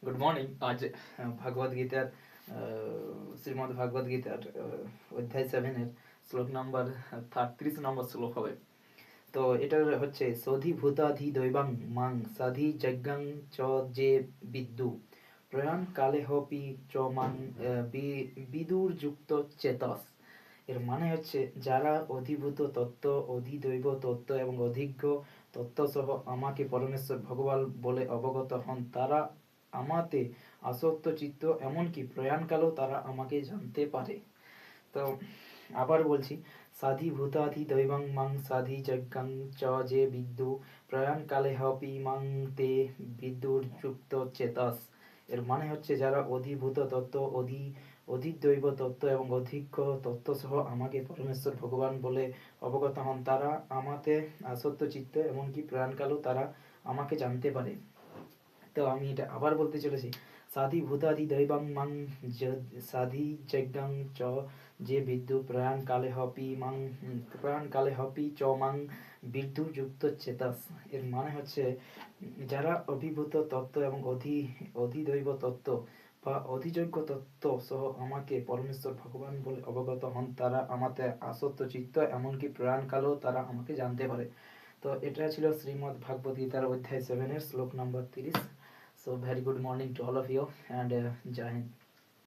Good morning. আজ ভাগবত গীতার শ্রীমদ্ ভাগবত গীতার অধ্যায় 7-এর শ্লোক নাম্বার 33 নম্বর শ্লোক হবে। তো এটার হচ্ছে সধি ভূতাধি দৈবাং মাং সাধি যজ্ঞাং চ যে বিদ্যু প্রয়াণ কালে হপি চ মাং বিদুর যুক্ত চেতস। এর মানে হচ্ছে যারা অধিভূত তত্ত্ব, অধিদৈব তত্ত্ব এবং অধিজ্ঞ তত্ত্ব সহ আমাকে পরমেশ্বর ভগবান বলে অবগত হন, তারা আমাতে আসক্ত চিত্ত, এমনকি প্রয়াণকালেও তারা আমাকে জানতে পারে। তো আবার বলছি, সাধি ভূতাধি দৈবং মাং সাধি যজ্ঞং চ যে বিদ্যু প্রয়াণকালে হপি মাং তে বিদ্যুর যুক্ত চেতাস। এর মানে হচ্ছে যারা অধিভূত তত্ত্ব, অধিদৈব তত্ত্ব এবং অধিজ্ঞ তত্ত্ব সহ আমাকে পরমেশ্বর ভগবান বলে অবগত হন, তারা আমাতে আসক্ত চিত্ত, এমনকি প্রয়াণকালেও তারা আমাকে জানতে পারে। তো আমি এটা আবার বলতে চলেছি, সাধি ভূতাদি দৈবং মাং সাধি যজ্ঞং চ যে বিদ্যু প্রয়াণ কালে হপি চ মাং বিদ্যু যুক্ত চেতাস। এর মানে হচ্ছে যারা অভিভূত তত্ত্ব এবং অধিদৈব তত্ত্ব বা অধিযোগ্য তত্ত্ব সহ আমাকে পরমেশ্বর ভগবান বলে অবগত হন, তারা আমাতে আসক্ত চিত্ত, এমনকি প্রয়াণকালেও তারা আমাকে জানতে পারে। তো এটা ছিল শ্রীমদ্ ভাগবত গীতার অধ্যায় 7-এর শ্লোক number 30। So very good morning to all of you and Jai Hind.